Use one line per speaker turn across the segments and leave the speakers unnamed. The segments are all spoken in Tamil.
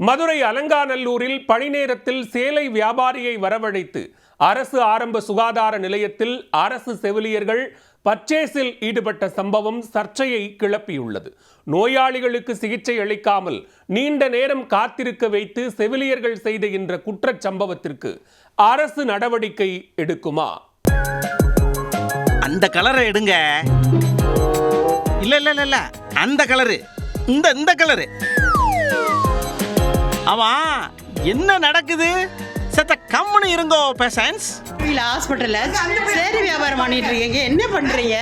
மதுரை அலங்காநல்லூரில் பணி நேரத்தில் சேலை வியாபாரியை வரவழைத்து அரசு ஆரம்ப சுகாதார நிலையத்தில் அரசு செவிலியர்கள் பர்ச்சேஸில் ஈடுபட்ட சம்பவம் சர்ச்சையை கிளப்பியுள்ளது. நோயாளிகளுக்கு சிகிச்சை அளிக்காமல் நீண்ட நேரம் காத்திருக்க வைத்து செவிலியர்கள் செய்த இந்த குற்றச் சம்பவத்திற்கு அரசு நடவடிக்கை எடுக்குமா?
அந்த கலரை எடுங்க. இல்ல இல்ல இல்ல அந்த கலரு, இந்த கலரு. அவா என்ன நடக்குது? சத்த கம்முன்னு இருங்கோ பேஷன்ஸ்.
இல்ல ஹாஸ்பிட்டல்ல சேரி வியாபாரம் பண்ணிட்டு இருக்கீங்க, என்ன பண்றீங்க?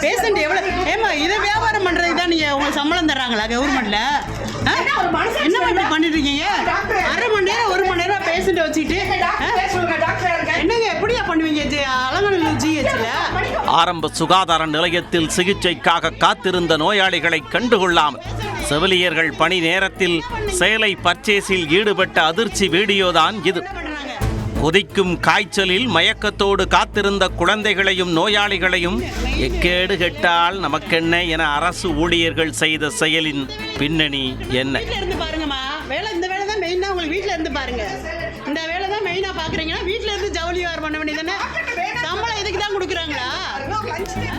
பேஷண்ட் எவ்வளவு ஏமா இதை வியாபாரம் பண்றதுக்கு தான் நீங்க உங்களுக்கு சம்பளம் தர்றாங்களா கவர்மெண்ட்ல? என்ன பண்ணிட்டு இருக்கீங்க? அரை மணி நேரம் 1 மணி நேரம் பேஷண்ட் வச்சுட்டு என்னங்க எப்படியா பண்ணுவீங்க? அலங்காநல்லூர் ஜிஹெச்ல
ஆரம்ப சுகாதார நிலையத்தில் சிகிச்சைக்காக காத்திருந்த நோயாளிகளை கண்டுகொள்ளாமல் செவிலியர்கள் பணி நேரத்தில் சேலை பர்ச்சேஸில் ஈடுபட்ட அதிர்ச்சி வீடியோதான் இது. கொதிக்கும் காய்ச்சலில் மயக்கத்தோடு காத்திருந்த குழந்தைகளையும் நோயாளிகளையும் எக்கேடு கெட்டால் நமக்கென்ன என அரசு ஊழியர்கள் செய்த செயலின் பின்னணி என்ன?
பாருங்கம்மா, இந்த வேலை தான் மெயினா. உங்களுக்கு வீட்டுல இருந்து பாருங்க, இந்த வேலை தான் மெயினா பாக்குறீங்கன்னா வீட்டுல இருந்து ஜவுளி வியாபாரம் பண்ண வேண்டியதானே? சம்பளம் இதுக்கு தான் கொடுக்குறாங்களா?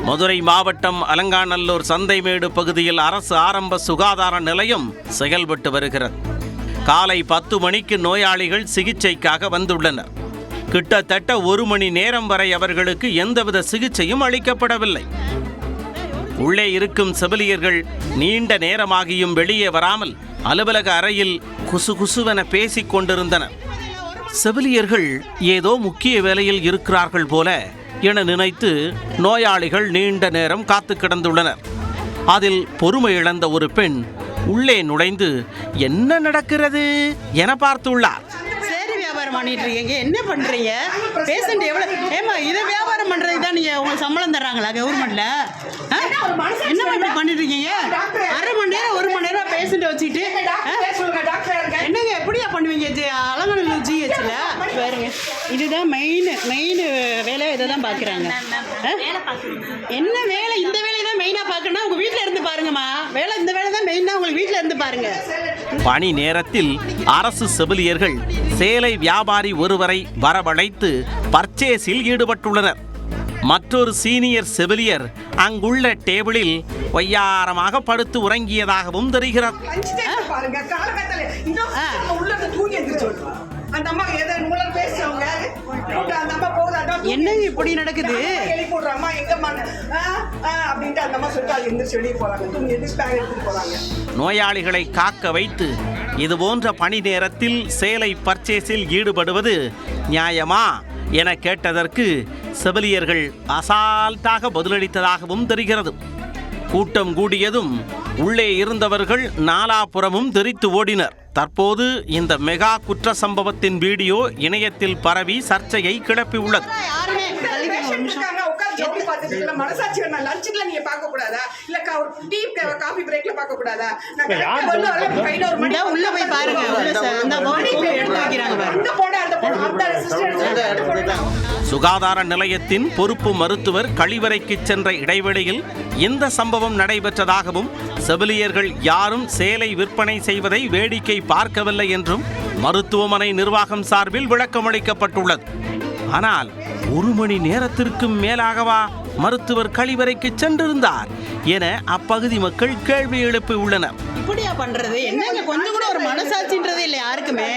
மதுரை மாவட்டம் அலங்காநல்லூர் சந்தைமேடு பகுதியில் அரசு ஆரம்ப சுகாதார நிலையம் செயல்பட்டு வருகிறது. காலை 10 மணிக்கு நோயாளிகள் சிகிச்சைக்காக வந்துள்ளனர். கிட்டத்தட்ட 1 மணி நேரம் வரை அவர்களுக்கு எந்தவித சிகிச்சையும் அளிக்கப்படவில்லை. உள்ளே இருக்கும் செவிலியர்கள் நீண்ட நேரமாகியும் வெளியே வராமல் அலுவலக அறையில் குசுகுசுவென பேசிக் கொண்டிருந்தனர். செவிலியர்கள் ஏதோ முக்கிய வேலையில் இருக்கிறார்கள் போல என நினைத்து நோயாளிகள் நீண்ட நேரம் காத்து கிடந்துள்ளனர். அதில் பொறுமை இழந்த ஒரு பெண் உள்ளே நுழைந்து என்ன நடக்கிறது என பார்த்துள்ளார்.
சேரி வியாபாரம் பண்ணிட்டு இருக்கீங்க, என்ன பண்றீங்க? பேஷண்ட் எவ்வளவு ஏமா இதை வியாபாரம் பண்றதுக்கு தான் நீங்க உங்களுக்கு சம்பளம் தர்றாங்களா கவர்மெண்ட்ல? என்ன பண்ணிட்டு இருக்கீங்க? அரை மணி நேரம் 1 மணி நேரம் பேஷண்ட் வச்சுட்டு என்னங்க எப்படியா பண்ணுவீங்க? அலங்காநல்லூர் ஜிஹெச்ல பாருங்க, இதுதான் மெயின் வேலையை இதை தான் பாக்குறாங்க. என்ன வேலை? இந்த வேலையை தான் மெயினா பாக்கணும். உங்க வீட்டுல இருந்து பாருங்கம்மா, இந்த வேலை தான் மெயினா. உங்களுக்கு வீட்டுல இருந்து பாருங்க.
பணி நேரத்தில் அரசு செவிலியர்கள் சேலை வியாபாரி ஒருவரை வரவழைத்து பர்ச்சேஸில் ஈடுபட்டுள்ளனர். மற்றொரு சீனியர் செவிலியர் அங்குள்ள டேபிளில் ஒய்யாரமாக படுத்து உறங்கியதாகவும் தெரிகிறது.
என்னங்க இப்படி நடக்குது?
நோயாளிகளை காக்க வைத்து இதுபோன்ற பணி நேரத்தில் சேலை பர்ச்சேஸில் ஈடுபடுவது நியாயமா என கேட்டதற்கு செவிலியர்கள் அசால்ட்டாக பதிலளித்ததாகவும் தெரிகிறது. கூட்டம் கூடியதும் உள்ளே இருந்தவர்கள் நாலாபுறமும் தெரித்து ஓடினர். தற்போது இந்த மெகா குற்ற சம்பவத்தின் வீடியோ இணையத்தில் பரவி சர்ச்சையை கிளப்பியுள்ளது. சுகாதார நிலையத்தின் பொறுப்பு மருத்துவர் கழிவறைக்கு சென்ற இடைவெளியில் இந்த சம்பவம் நடைபெற்றதாகவும் செவிலியர்கள் யாரும் சேலை விற்பனை செய்வதை வேடிக்கை பார்க்கவில்லை என்றும் மருத்துவமனை நிர்வாகம் சார்பில் விளக்கமளிக்கப்பட்டுள்ளது. ஆனால் 1 மணி நேரத்திற்கு மேலாகவா மருத்துவர் கழிவறைக்கு சென்றிருந்தார் என அப்பகுதி மக்கள் கேள்வி எழுப்பியுள்ளனர்.
இப்படியா பண்றது? என்னங்க கொஞ்சம் கூட ஒரு மனசாட்சின்றதே இல்லை யாருக்குமே.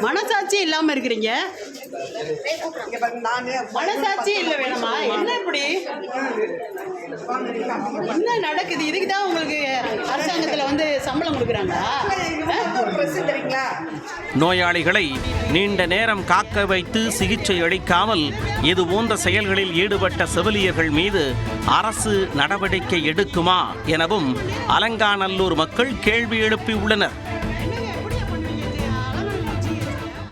மனசாட்சி இல்லாம இருக்கிறீங்க. மனசாட்சி இல்ல வேணுமா? என்ன இப்படி என்ன நடக்குது? இதுக்கு தான் உங்களுக்கு அரசாங்கத்துல சம்பளம் கொடுக்குறாங்களா?
நோயாளிகளை நீண்ட நேரம் காக்க வைத்து சிகிச்சை அளிக்காமல் இது போன்ற செயல்களில் ஈடுபட்ட செவிலியர்கள் மீது அரசு நடவடிக்கை எடுக்குமா எனவும் அலங்காநல்லூர் மக்கள் கேள்வி எழுப்பியுள்ளனர்.